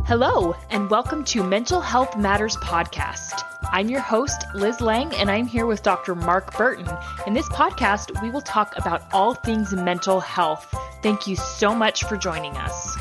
Hello, and welcome to Mental Health Matters Podcast. I'm your host, Liz Lang, and I'm here with Dr. Mark Burton. In this podcast, we will talk about all things mental health. Thank you so much for joining us.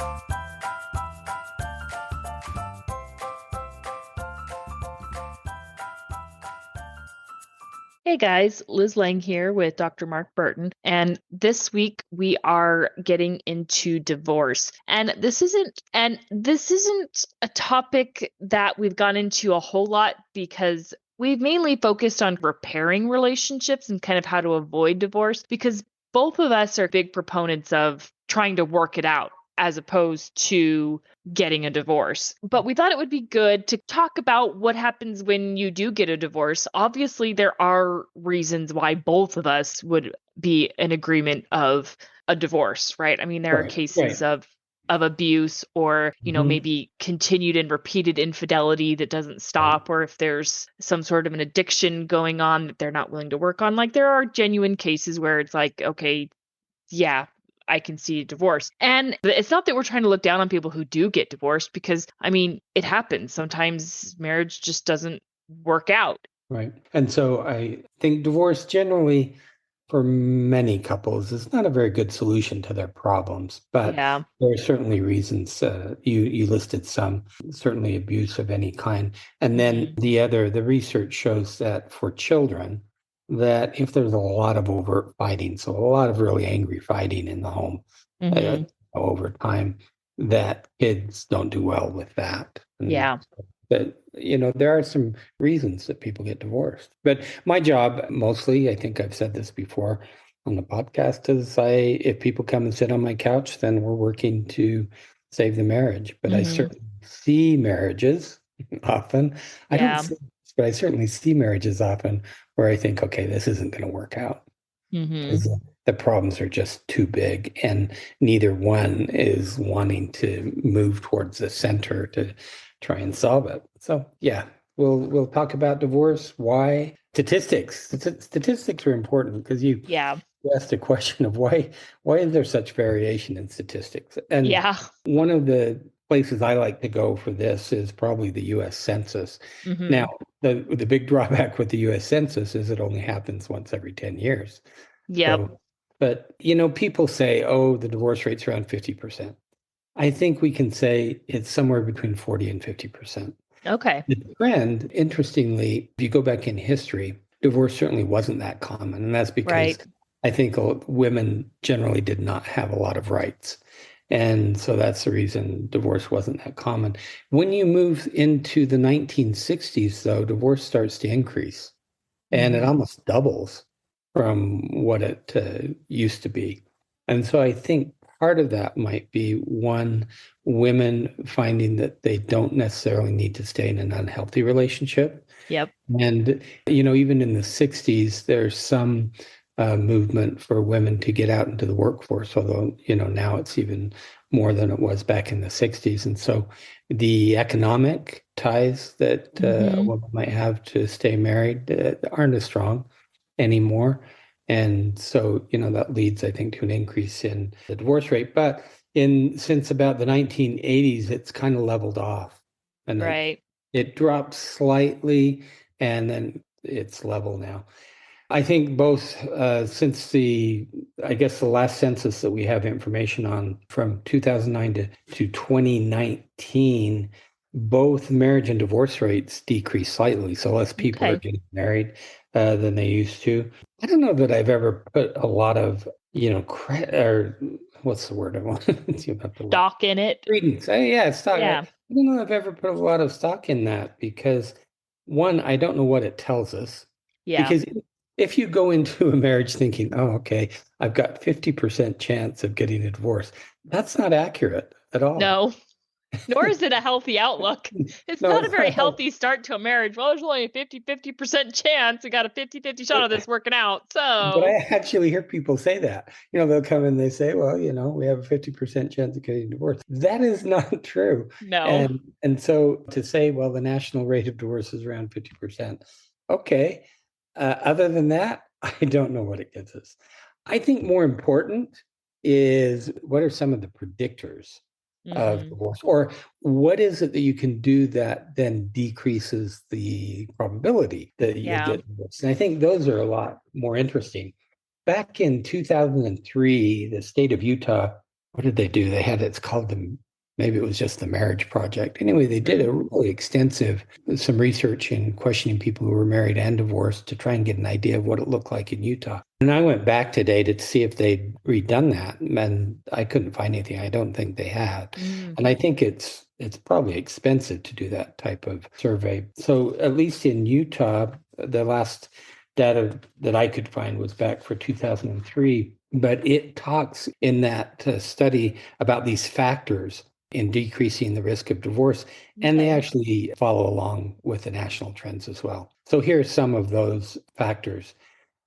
Hey guys, Liz Lang here with Dr. Mark Burton, and this week we are getting into divorce. And this isn't a topic that we've gone into a whole lot because we've mainly focused on repairing relationships and kind of how to avoid divorce, because both of us are big proponents of trying to work it out as opposed to getting a divorce. But we thought it would be good to talk about what happens when you do get a divorce. Obviously, there are reasons why both of us would be in agreement of a divorce, right? I mean, there are cases of abuse or, maybe continued and repeated infidelity that doesn't stop, or if there's some sort of an addiction going on that they're not willing to work on. Like, there are genuine cases where it's like, okay, yeah, I can see a divorce. And it's not that we're trying to look down on people who do get divorced, because, I mean, it happens. Sometimes marriage just doesn't work out. Right. And so I think divorce generally for many couples is not a very good solution to their problems, but there are certainly reasons. You listed some, certainly abuse of any kind. And then the research shows that for children, that if there's a lot of overt fighting, so a lot of really angry fighting in the home over time, that kids don't do well with that. But, there are some reasons that people get divorced. But my job mostly, I think I've said this before on the podcast, is if people come and sit on my couch, then we're working to save the marriage. But I certainly see marriages often. I don't see, but I certainly see marriages often where I think, okay, this isn't going to work out. Because the problems are just too big, and neither one is wanting to move towards the center to try and solve it. So yeah, we'll talk about divorce. Why? Statistics are important, because you asked a question of why is there such variation in statistics? And one of the places I like to go for this is probably the U.S. Census. Now, the big drawback with the U.S. Census is it only happens once every 10 years. So, but, people say, oh, the divorce rate's around 50%. I think we can say it's somewhere between 40 and 50%. Okay. The trend, interestingly, if you go back in history, divorce certainly wasn't that common. And that's because I think women generally did not have a lot of rights. And so that's the reason divorce wasn't that common. When you move into the 1960s, though, divorce starts to increase. And it almost doubles from what it used to be. And so I think part of that might be, one, women finding that they don't necessarily need to stay in an unhealthy relationship. And, even in the 60s, there's some movement for women to get out into the workforce, although, now it's even more than it was back in the 60s. And so the economic ties that a woman might have to stay married aren't as strong anymore. And so, that leads, I think, to an increase in the divorce rate. But since about the 1980s, it's kind of leveled off. And it dropped slightly, and then it's level now. I think both since the last census that we have information on from 2009 to 2019, both marriage and divorce rates decreased slightly. So less people are getting married than they used to. I don't know that I've ever put a lot of, or what's the word I want? Stock in it. Credence. Stock. I don't know if I've ever put a lot of stock in that, because one, I don't know what it tells us. Because if you go into a marriage thinking, oh, okay, I've got 50% chance of getting a divorce, that's not accurate at all. No, nor is it a healthy outlook. It's not a very healthy start to a marriage. Well, there's only a 50% chance. We got a 50-50 shot of this working out. So, but I actually hear people say that. They'll come and they say, well, we have a 50% chance of getting divorced. That is not true. No. And so to say, well, the national rate of divorce is around 50%. Okay. Other than that, I don't know what it gets us. I think more important is, what are some of the predictors of Mm-hmm. divorce? Or what is it that you can do that then decreases the probability that you'll Yeah. get divorced? And I think those are a lot more interesting. Back in 2003, the state of Utah, what did they do? They had, it's called maybe it was just the Marriage Project. Anyway, they did a really extensive, some research in questioning people who were married and divorced to try and get an idea of what it looked like in Utah. And I went back today to see if they'd redone that, and I couldn't find anything. I don't think they had. Mm. And I think it's probably expensive to do that type of survey. So at least in Utah, the last data that I could find was back for 2003, but it talks in that study about these factors in decreasing the risk of divorce, and they Okay. actually follow along with the national trends as well. So here are some of those factors.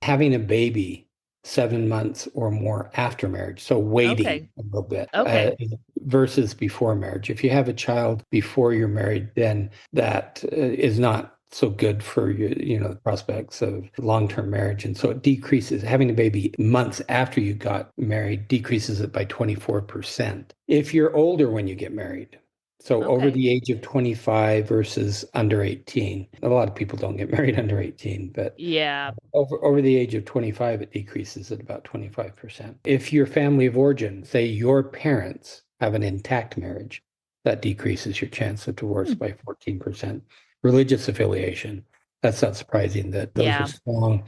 Having a baby 7 months or more after marriage, so waiting Okay. a little bit, Okay. versus before marriage. If you have a child before you're married, then that is not so good for the prospects of long-term marriage. And so it decreases. Having a baby months after you got married decreases it by 24%. If you're older when you get married, so over Okay. the age of 25 versus under 18. A lot of people don't get married under 18, but Yeah. over the age of 25, it decreases at about 25%. If your family of origin, say your parents have an intact marriage, that decreases your chance of divorce Hmm. by 14%. Religious affiliation, that's not surprising that those with Yeah. strong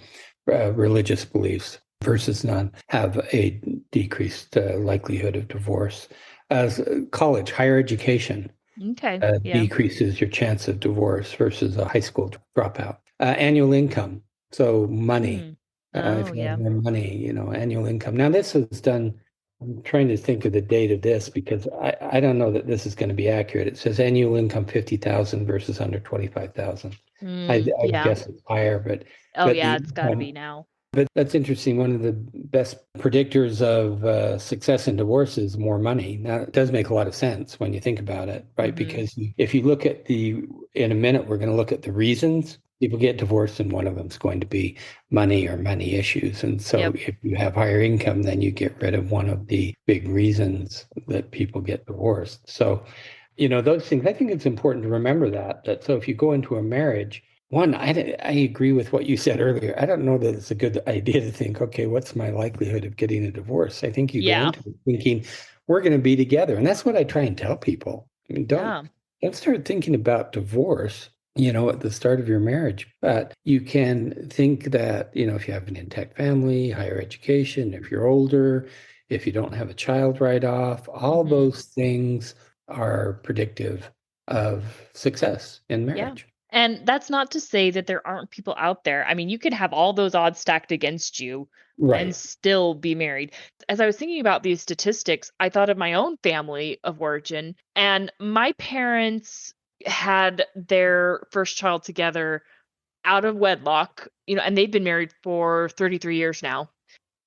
religious beliefs versus none have a decreased likelihood of divorce. As college, higher education, Okay. Yeah. decreases your chance of divorce versus a high school dropout. Annual income, so money. Mm. Oh, If you have yeah. more money, annual income. Now, this was done. I'm trying to think of the date of this because I don't know that this is going to be accurate. It says annual income 50,000 versus under 25,000. Mm. I would Yeah. guess it's higher, Oh, but yeah. the It's got to be now. but that's interesting. One of the best predictors of success in divorce is more money. Now, it does make a lot of sense when you think about it, right? Mm-hmm. Because if you look at in a minute, we're going to look at the reasons people get divorced, and one of them is going to be money or money issues. And so Yep. if you have higher income, then you get rid of one of the big reasons that people get divorced. So, those things, I think it's important to remember that so if you go into a marriage, I agree with what you said earlier. I don't know that it's a good idea to think, okay, what's my likelihood of getting a divorce? I think you go Yeah. into it thinking we're going to be together, and that's what I try and tell people. I mean, Yeah. don't start thinking about divorce, at the start of your marriage, but you can think that, if you have an intact family, higher education, if you're older, if you don't have a child right off, all Mm-hmm. those things are predictive of success in Yeah. marriage. And that's not to say that there aren't people out there. I mean, you could have all those odds stacked against you and Right. still be married. As I was thinking about these statistics, I thought of my own family of origin, and my parents had their first child together out of wedlock, and they've been married for 33 years now.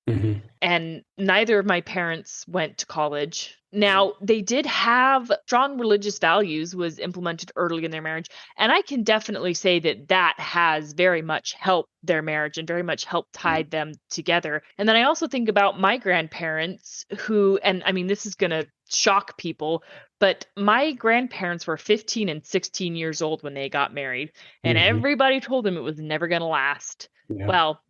Hmm. And neither of my parents went to college. Now, they did have strong religious values was implemented early in their marriage, and I can definitely say that that has very much helped their marriage and very much helped tie them together. And then I also think about my grandparents who, and I mean this is going to shock people, but my grandparents were 15 and 16 years old when they got married, and Hmm. everybody told them it was never going to last. Yeah. Well,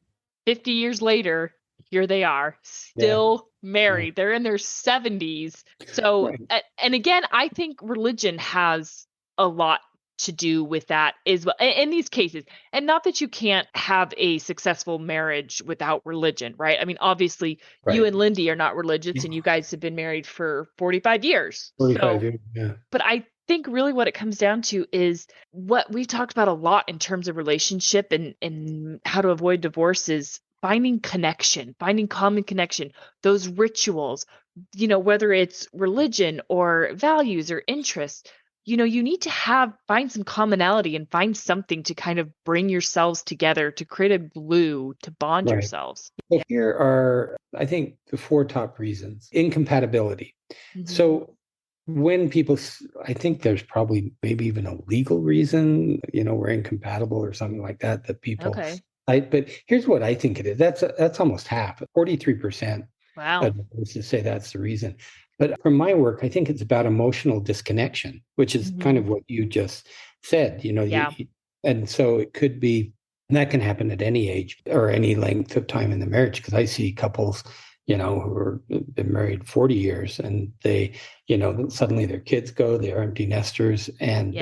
50 years later, here they are, Yeah. still Yeah. married. They're in their 70s. So, Right. and again, I think religion has a lot to do with that as well in these cases. And not that you can't have a successful marriage without religion, right? I mean, obviously, you Right. and Lindy are not religious Yeah. and you guys have been married for 45 years. 45 So, years. Yeah. but I think really what it comes down to is what we've talked about a lot in terms of relationship and how to avoid divorce is finding connection, finding common connection, those rituals, whether it's religion or values or interests, you need to find some commonality and find something to kind of bring yourselves together to create a glue to bond Right. yourselves. Well, here are, I think, the four top reasons. Incompatibility. Hmm. So when I think there's probably maybe even a legal reason, we're incompatible or something like that, that people, Okay. but here's what I think it is. That's almost half, 43% Wow. To say that's the reason. But from my work, I think it's about emotional disconnection, which is kind of what you just said. Yeah. And so it could be, and that can happen at any age or any length of time in the marriage. Because I see couples, who are been married 40 years, and they, suddenly their kids go, they are empty nesters, and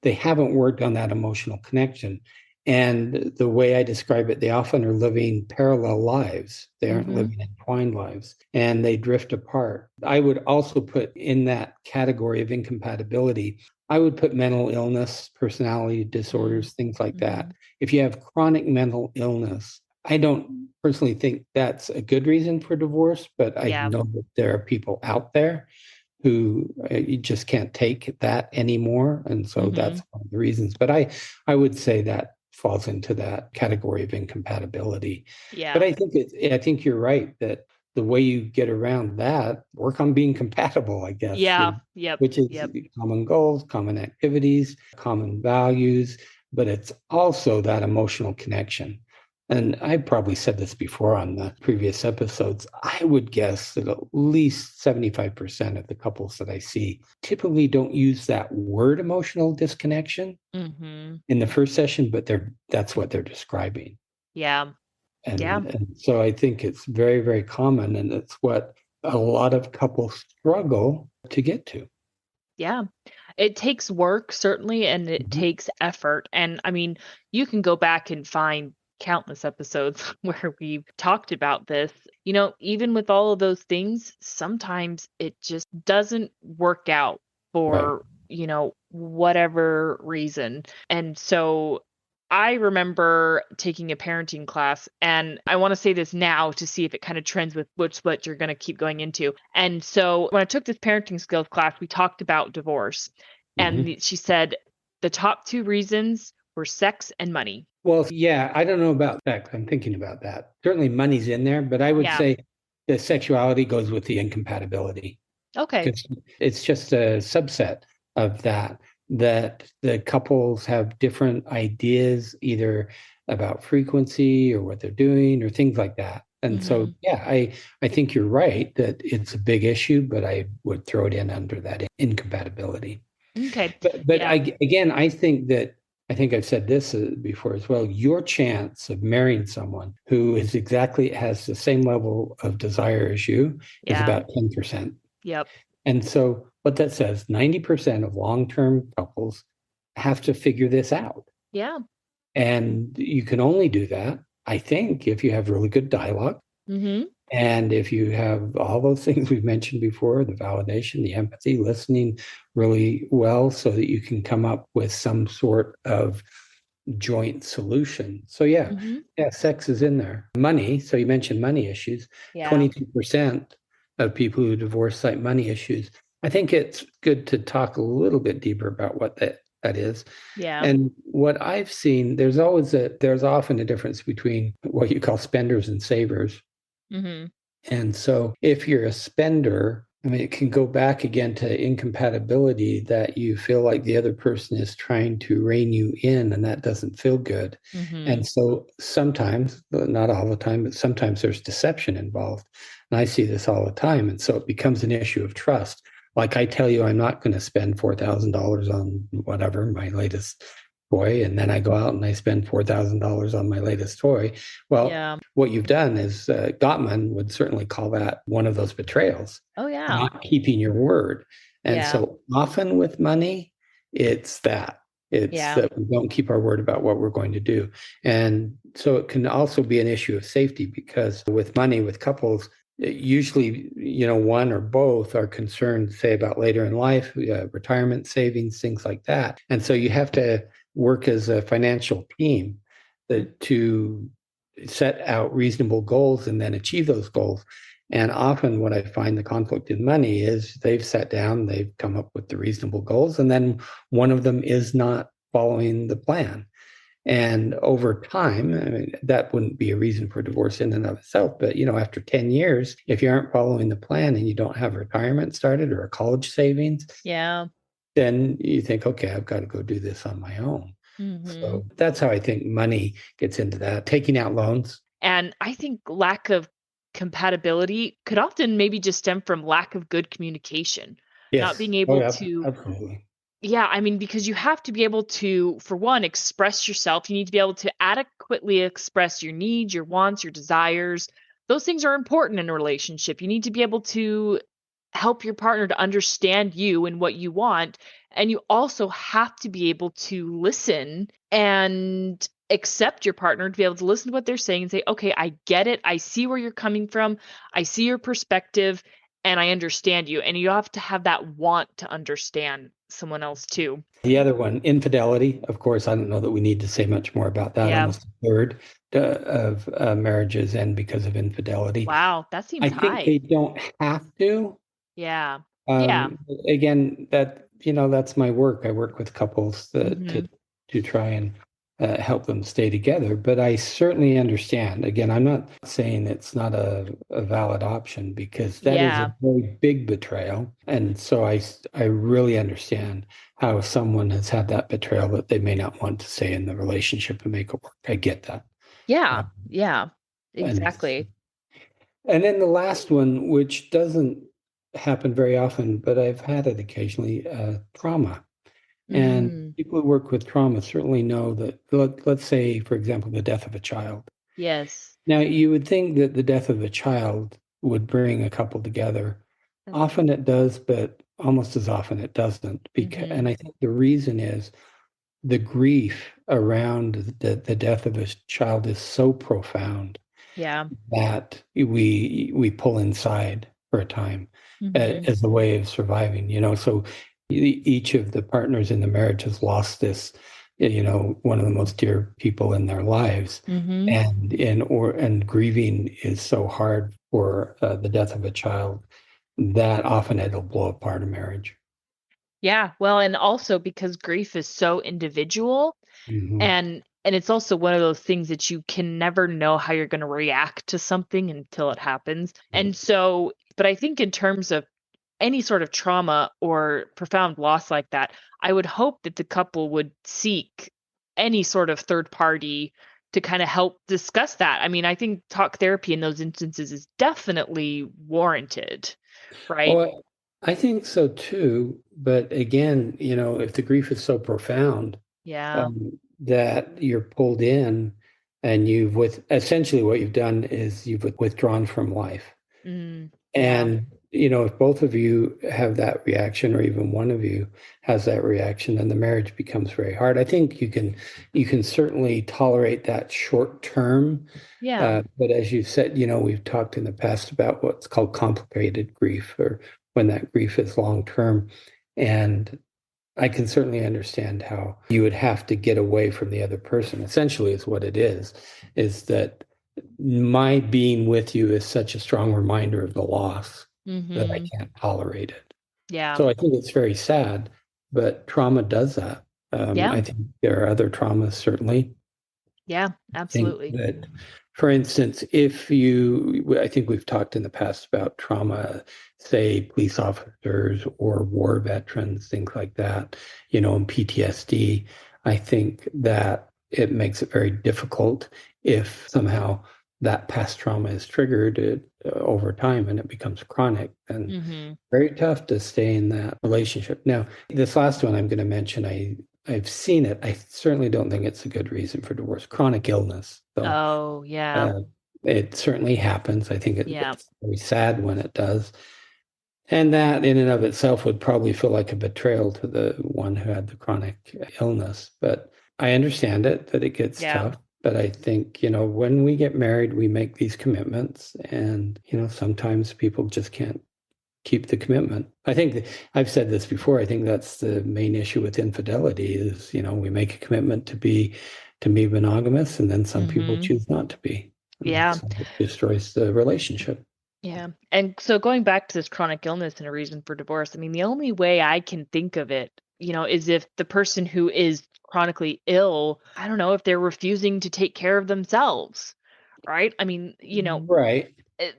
they haven't worked on that emotional connection. And the way I describe it, they often are living parallel lives. They aren't living entwined lives, and they drift apart. I would also put in that category of incompatibility, I would put mental illness, personality disorders, things like that. If you have chronic mental illness, I don't personally think that's a good reason for divorce, but I know that there are people out there who you just can't take that anymore. And so that's one of the reasons. But I would say that falls into that category of incompatibility. Yeah. But I think you're right that the way you get around that, work on being compatible, I guess. Yeah. Yep. Which is Yep. common goals, common activities, common values, but it's also that emotional connection. And I probably said this before on the previous episodes. I would guess that at least 75% of the couples that I see typically don't use that word emotional disconnection in the first session, but that's what they're describing. Yeah. And so I think it's very, very common, and it's what a lot of couples struggle to get to. Yeah. It takes work, certainly, and it takes effort. And I mean, you can go back and find countless episodes where we've talked about this. Even with all of those things, sometimes it just doesn't work out Right. for, whatever reason. And so I remember taking a parenting class, and I want to say this now to see if it kind of trends with what you're going to keep going into. And so when I took this parenting skills class, we talked about divorce. And she said the top two reasons were sex and money. Well, yeah, I don't know about that. I'm thinking about that. Certainly money's in there, but I would Yeah. say the sexuality goes with the incompatibility. Okay. Because it's just a subset of that the couples have different ideas either about frequency or what they're doing or things like that. And so, yeah, I think you're right that it's a big issue, but I would throw it in under that incompatibility. Okay. But I think I've said this before as well. Your chance of marrying someone who has the same level of desire as you is about 10%. Yep. And so what that says, 90% of long-term couples have to figure this out. Yeah. And you can only do that, I think, if you have really good dialogue. And if you have all those things we've mentioned before, the validation, the empathy, listening really well so that you can come up with some sort of joint solution. So yeah, sex is in there. Money, so you mentioned money issues. 22% of people who divorce cite money issues. I think it's good to talk a little bit deeper about what that is. Yeah. And what I've seen, there's often a difference between what you call spenders and savers. And so if you're a spender, I mean, it can go back again to incompatibility, that you feel like the other person is trying to rein you in, and that doesn't feel good. And so sometimes, not all the time, but sometimes there's deception involved. And I see this all the time. And so it becomes an issue of trust. Like I tell you, I'm not going to spend $4,000 on whatever, my latest toy, and then I go out and I spend $4,000 on my latest toy. Well, what you've done is Gottman would certainly call that one of those betrayals. Oh, yeah. Not keeping your word. And so often with money, it's that. It's that we don't keep our word about what we're going to do. And so it can also be an issue of safety, because with money, with couples, usually, one or both are concerned, say, about later in life, retirement savings, things like that. And so you have to work as a financial team to set out reasonable goals and then achieve those goals. And often what I find the conflict in money is they've sat down, they've come up with the reasonable goals, and then one of them is not following the plan. And over time, I mean, that wouldn't be a reason for divorce in and of itself. But, after 10 years, if you aren't following the plan and you don't have retirement started or a college savings, then you think, okay, I've got to go do this on my own. So that's how I think money gets into that, taking out loans. And I think lack of compatibility could often maybe just stem from lack of good communication, not Yes. being Oh, able yeah, to, absolutely. yeah, I mean, because you have to be able to, for one, express yourself. You need to be able to adequately express your needs, your wants, your desires. Those things are important in a relationship. You need to be able to help your partner to understand you and what you want. And you also have to be able to listen and accept your partner, to be able to listen to what they're saying and say, okay, I get it. I see where you're coming from. I see your perspective and I understand you. And you have to have that want to understand someone else too. The other one, infidelity, of course, I don't know that we need to say much more about that. Yeah. Almost a third of marriages end because of infidelity. Wow. That I seems think high. they don't have to. Yeah. Yeah. Again, that's my work. I work with couples Hmm. to try and help them stay together. But I certainly understand. Again, I'm not saying it's not a valid option because that is a Yeah. very big betrayal. And so I really understand how someone has had that betrayal that they may not want to stay in the relationship and make it work. I get that. Yeah. Uh, Yeah. and Exactly. and then the last one, which doesn't happen very often, but I've had it occasionally, trauma. And Mm. people who work with trauma certainly know that, let's say, for example, the death of a child. Yes. Now, you would think that the death of a child would bring a couple together. That's Often it does, but almost as often it doesn't. mhm. And I think the reason is the grief around the death of a child is so profound Yeah. that we pull inside for a time Mhm. as a way of surviving, so each of the partners in the marriage has lost this, one of the most dear people in their lives, Mhm. and grieving is so hard for the death of a child that often it'll blow apart a marriage. Yeah. Well, and also because grief is so individual, Hmm. and it's also one of those things that you can never know how you're going to react to something until it happens. And so, but I think in terms of any sort of trauma or profound loss like that, I would hope that the couple would seek any sort of third party to kind of help discuss that. I mean, I think talk therapy in those instances is definitely warranted, right? Oh, I think so too. But again, if the grief is so profound, Yeah. that you're pulled in and with essentially what you've done is you've withdrawn from life. Mm, yeah. And, if both of you have that reaction, or even one of you has that reaction, then the marriage becomes very hard. I think you can certainly tolerate that short term. Yeah. But as you said, we've talked in the past about what's called complicated grief, or when that grief is long term. And I can certainly understand how you would have to get away from the other person. Essentially, is what it is that my being with you is such a strong reminder of the loss that I Mhm. can't tolerate it. Yeah. So I think it's very sad, but trauma does that. Yeah. I think there are other traumas, certainly. Yeah, Think absolutely. that, for instance, I think we've talked in the past about trauma, say police officers or war veterans, things like that, and PTSD. I think that it makes it very difficult if somehow that past trauma is triggered over time and it becomes chronic, and Mhm. very tough to stay in that relationship. Now, this last one I'm going to mention, I've seen it. I certainly don't think it's a good reason for divorce. Chronic illness, though, Oh, yeah. uh, it certainly happens. I think Yeah. it's very sad when it does. And that in and of itself would probably feel like a betrayal to the one who had the chronic illness. But I understand it, that it gets Yeah. tough. But I think, when we get married, we make these commitments. And, sometimes people just can't keep the commitment. I think I've said this before. I think that's the main issue with infidelity is, we make a commitment to be monogamous, and then some people Mhm. choose not to be. And Yeah. so it destroys the relationship. Yeah. And so going back to this chronic illness and a reason for divorce, I mean, the only way I can think of it, is if the person who is chronically ill, I don't know, if they're refusing to take care of themselves, right? I mean, Right.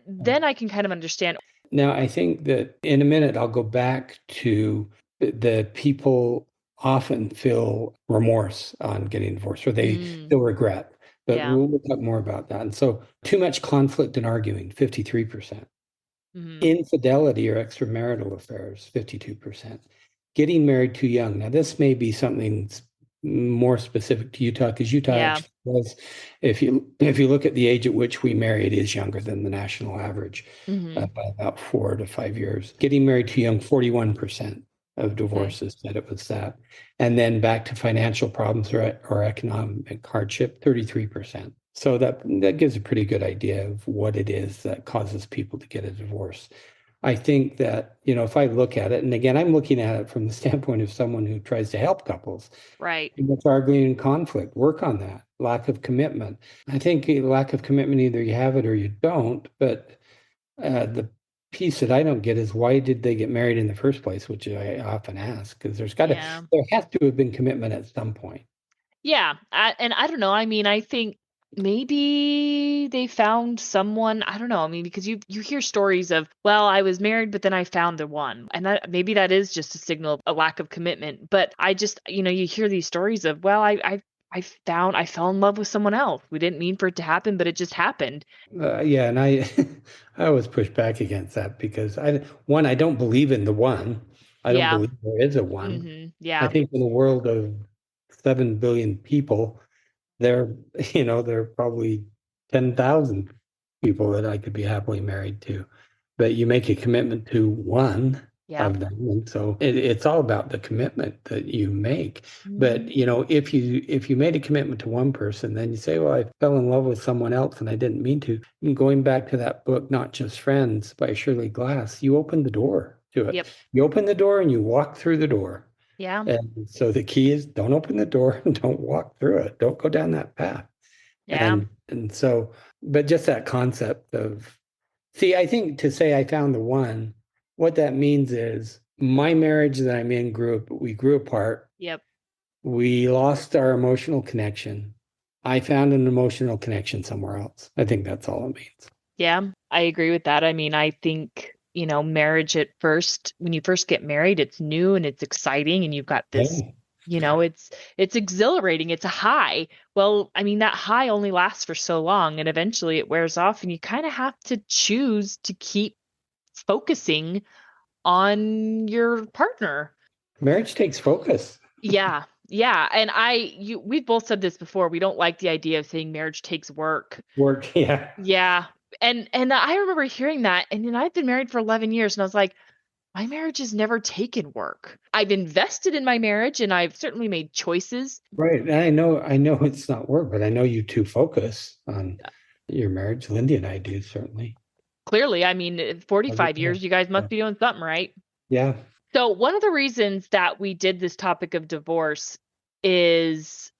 then I can kind of understand. Now, I think that in a minute, I'll go back to the people often feel remorse on getting divorced, or they Mm, feel regret. but we'll talk more about that. And so too much conflict and arguing, 53%. Infidelity or extramarital affairs, 52%. Getting married too young. Now, this may be something more specific to Utah, because Utah actually was, if you look at the age at which we marry, it is younger than the national average by about 4 to 5 years. Getting married too young, 41% of divorces said it was that. And then back to financial problems or economic hardship, 33%. So that gives a pretty good idea of what it is that causes people to get a divorce. I think that, if I look at it, and again, I'm looking at it from the standpoint of someone who tries to help couples. Right. What's arguing and conflict, work on that. Lack of commitment. I think lack of commitment, either you have it or you don't. But the piece that I don't get is, why did they get married in the first place, which I often ask, because there has to have been commitment at some point. Yeah. And I don't know. I mean, I think maybe they found someone, I don't know. I mean, because you hear stories of, well, I was married, but then I found the one. And maybe that is just a signal of a lack of commitment. But I just, you hear these stories of, well, I fell in love with someone else. We didn't mean for it to happen, but it just happened. Yeah. And I always push back against that, because I don't believe in the one. I don't believe there is a one. Yeah. I think in a world of 7 billion people, there are probably 10,000 people that I could be happily married to. But you make a commitment to one of them. And so it's all about the commitment that you make. But, if you made a commitment to one person, then you say, well, I fell in love with someone else and I didn't mean to. And going back to that book, Not Just Friends by Shirley Glass, you open the door to it. Yep. You open the door and you walk through the door. Yeah. And so the key is, don't open the door and don't walk through it. Don't go down that path. Yeah. And so, but just that concept of, see, I think to say I found the one, what that means is my marriage that I'm in we grew apart. Yep. We lost our emotional connection. I found an emotional connection somewhere else. I think that's all it means. Yeah, I agree with that. I mean, I think, marriage at first, when you first get married, it's new and it's exciting and you've got this, it's exhilarating. It's a high. Well, I mean, that high only lasts for so long and eventually it wears off and you kind of have to choose to keep focusing on your partner. Marriage takes focus. Yeah. Yeah. And we've both said this before. We don't like the idea of saying marriage takes work. Yeah. Yeah. And I remember hearing that, and I've been married for 11 years and I was like, my marriage has never taken work. I've invested in my marriage and I've certainly made choices. Right. And I know it's not work, but I know you two focus on your marriage. Lindy and I do, certainly. Clearly, I mean, 45 years, you guys must be doing something right. Yeah. So one of the reasons that we did this topic of divorce is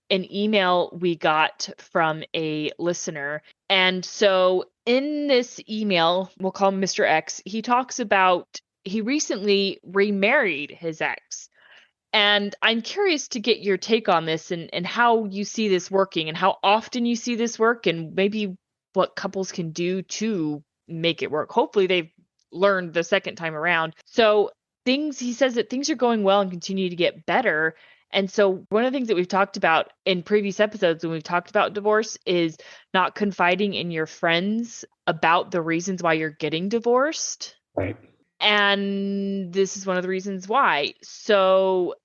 an email we got from a listener. And so in this email, we'll call him Mr. X, he talks about he recently remarried his ex. And I'm curious to get your take on this and how you see this working and how often you see this work and maybe what couples can do to make it work. Hopefully they've learned the second time around. So he says that things are going well and continue to get better. And so one of the things that we've talked about in previous episodes when we've talked about divorce is not confiding in your friends about the reasons why you're getting divorced. Right. And this is one of the reasons why. So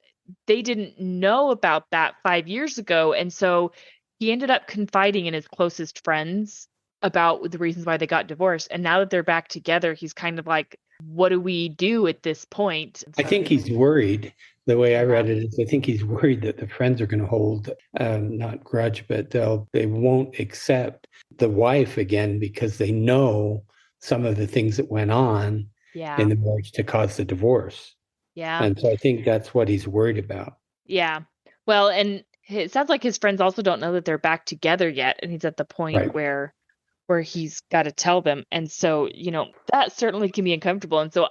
they didn't know about that 5 years ago. And so he ended up confiding in his closest friends about the reasons why they got divorced. And now that they're back together, he's kind of like, what do we do at this point? I think he's worried. The way I read it is, I think he's worried that the friends are going to hold, not grudge, but they won't accept the wife again because they know some of the things that went on in the marriage to cause the divorce. Yeah. And so I think that's what he's worried about. Yeah. Well, and it sounds like his friends also don't know that they're back together yet. And he's at the point where he's got to tell them. And so, that certainly can be uncomfortable. And so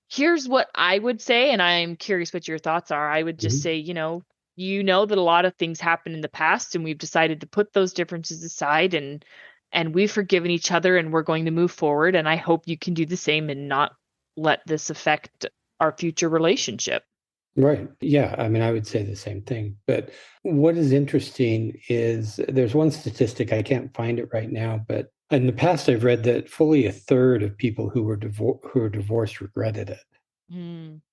here's what I would say, and I'm curious what your thoughts are. I would just say, that a lot of things happened in the past and we've decided to put those differences aside and we've forgiven each other and we're going to move forward. And I hope you can do the same and not let this affect our future relationship. Right. Yeah. I mean, I would say the same thing. But what is interesting is there's one statistic, I can't find it right now, but in the past I've read that fully a third of people who were divorced regretted it.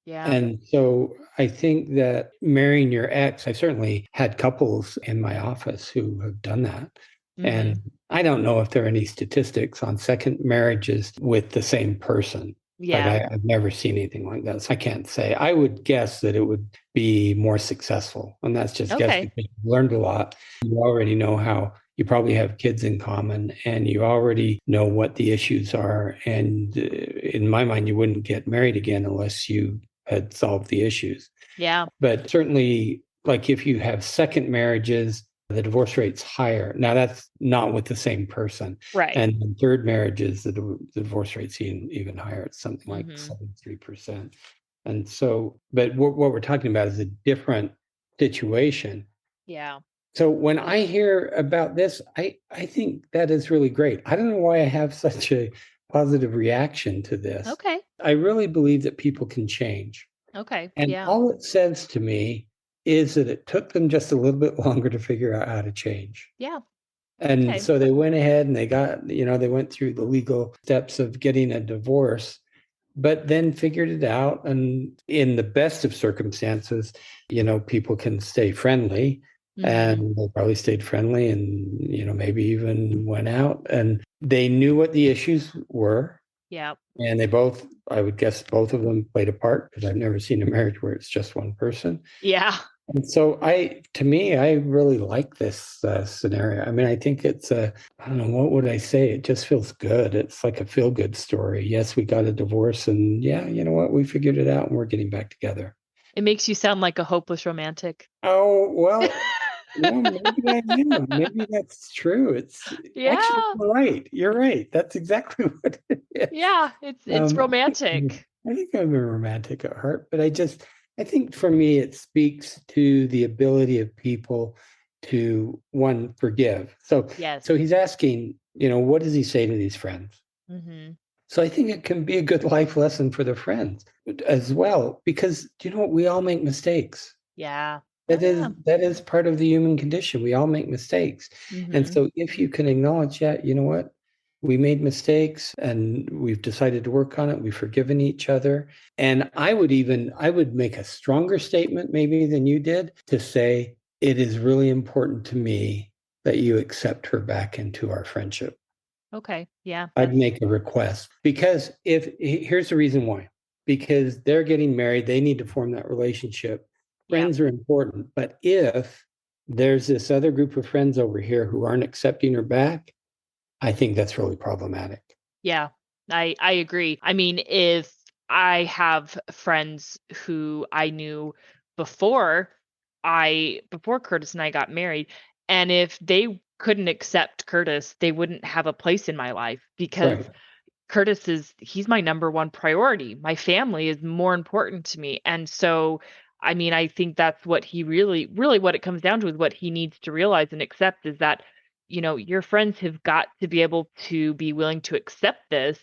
Yeah. And so I think that marrying your ex, I've certainly had couples in my office who have done that. And I don't know if there are any statistics on second marriages with the same person. Like Yeah. I've never seen anything like that. So I can't say. I would guess that it would be more successful. And that's just guess Okay. because you've learned a lot. You already know how you probably have kids in common and you already know what the issues are. And in my mind, you wouldn't get married again unless you had solved the issues. Yeah. But certainly, like if you have second marriages, the divorce rate's higher. Now, that's not with the same person. Right. And in third marriages, the divorce rate's even higher. It's something like Mm-hmm. 73%. And so, but what we're talking about is a different situation. Yeah. So when I hear about this, I think that is really great. I don't know why I have such a positive reaction to this. Okay. I really believe that people can change. Okay. And Yeah. all it says to me is that it took them just a little bit longer to figure out how to change. Yeah. And Okay. so they went ahead and they got, they went through the legal steps of getting a divorce, but then figured it out. And in the best of circumstances, people can stay friendly Mm-hmm. and they probably stayed friendly and, maybe even went out and they knew what the issues were. Yeah. And they both, I would guess both of them played a part because I've never seen a marriage where it's just one person. Yeah. And so to me, I really like this scenario. I mean, I think I don't know, what would I say? It just feels good. It's like a feel good story. Yes, we got a divorce and yeah, you know what? We figured it out and we're getting back together. It makes you sound like a hopeless romantic. Oh, well, maybe I am. Maybe that's true. It's actually, Yeah. you're right. You're right. That's exactly what it is. Yeah. It's Um, romantic. I think I'm a romantic at heart, but I think for me, it speaks to the ability of people to, one, forgive. Yes. So he's asking, what does he say to these friends? Mm-hmm. So I think it can be a good life lesson for the friends as well, because we all make mistakes. Yeah. Oh That is yeah. that is part of the human condition. We all make mistakes. And Mm-hmm. so if you can acknowledge, yeah, you know what? We made mistakes and we've decided to work on it. We've forgiven each other. And I would make a stronger statement maybe than you did to say it is really important to me that you accept her back into our friendship. Okay. Yeah. I'd make a request because here's the reason why. Because they're getting married, they need to form that relationship. Yeah. Friends are important, but if there's this other group of friends over here who aren't accepting her back, I think that's really problematic. Yeah. I agree. I mean, if I have friends who I knew before before Curtis and I got married, and if they couldn't accept Curtis, they wouldn't have a place in my life because Right. he's my number one priority. My family is more important to me. And so, I mean, I think that's what he really what it comes down to is what he needs to realize and accept is that, your friends have got to be able to be willing to accept this,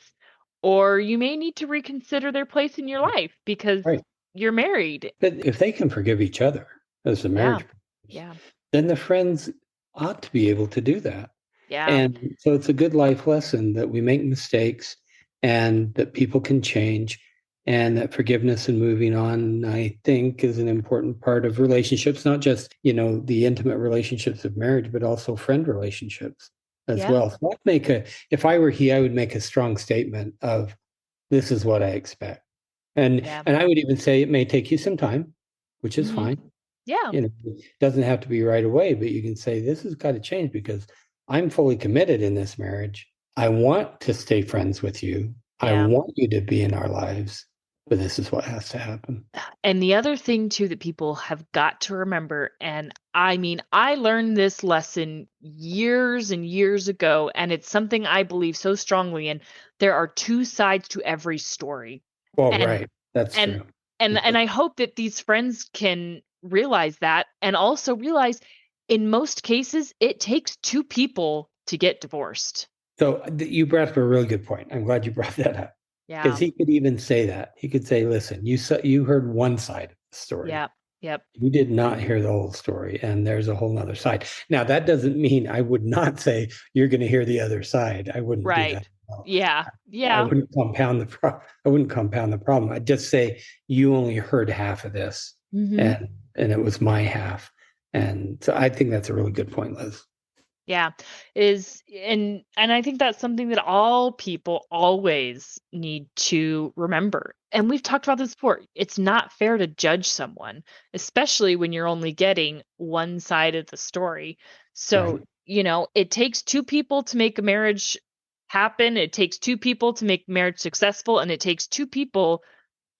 or you may need to reconsider their place in your life because Right. you're married. But if they can forgive each other as the Yeah. marriage partners, Yeah. then the friends ought to be able to do that. Yeah. And so it's a good life lesson that we make mistakes and that people can change and that forgiveness and moving on, I think, is an important part of relationships, not just, the intimate relationships of marriage, but also friend relationships as Yeah. well. So if I were he, I would make a strong statement of this is what I expect. And Yeah. and I would even say it may take you some time, which is Mhm. fine. Yeah. It doesn't have to be right away, but you can say, this has got to change because I'm fully committed in this marriage. I want to stay friends with you. I Yeah. want you to be in our lives, but this is what has to happen. And the other thing too that people have got to remember, and I mean, I learned this lesson years and years ago, and it's something I believe so strongly in. There are two sides to every story. Well, And right. That's and true. and I hope that these friends can realize that and also realize in most cases it takes two people to get divorced. So you brought up a really good point. I'm glad you brought that up because Yeah. he could even say that. He could say, listen, you heard one side. story. Yeah. Yep. You did not hear the whole story, and there's a whole other side. Now, that doesn't mean I would not say you're going to hear the other side. I wouldn't do that. Right. Yeah. I Yeah. wouldn't compound the problem. I'd just say you only heard half of this, Mm-hmm. and it was my half. And so I think that's a really good point, Liz. Yeah. And I think that's something that all people always need to remember. And we've talked about this before. It's not fair to judge someone, especially when you're only getting one side of the story. So, Right. it takes two people to make a marriage happen. It takes two people to make marriage successful, and it takes two people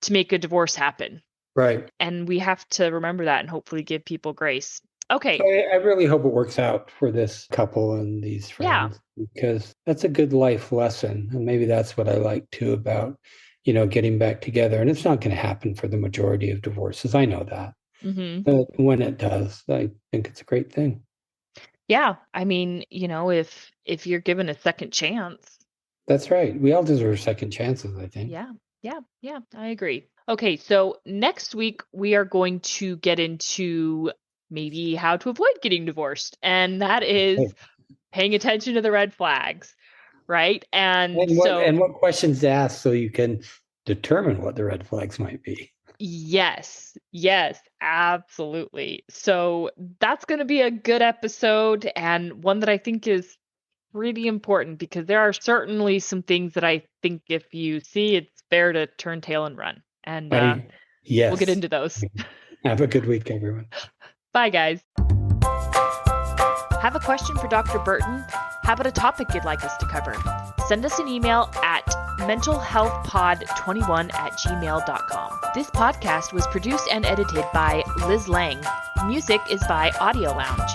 to make a divorce happen. Right. And we have to remember that and hopefully give people grace. Okay. So I really hope it works out for this couple and these Yeah. friends, because that's a good life lesson. And maybe that's what I like too about, getting back together. And it's not going to happen for the majority of divorces. I know that. Mm-hmm. But when it does, I think it's a great thing. Yeah. I mean, if you're given a second chance. That's right. We all deserve second chances, I think. Yeah. Yeah. Yeah. I agree. Okay. So next week we are going to get into maybe how to avoid getting divorced. And that is Right. paying attention to the red flags. Right. And And what questions to ask so you can determine what the red flags might be. yes, absolutely. So that's going to be a good episode, and one that I think is really important, because there are certainly some things that I think if you see, it's fair to turn tail and run. And we'll get Yes. into those. Have a good week, everyone. Bye, guys. Have a question for Dr. Burton? How about a topic you'd like us to cover? Send us an email at mentalhealthpod21@gmail.com. This podcast was produced and edited by Liz Lang. Music is by Audio Lounge.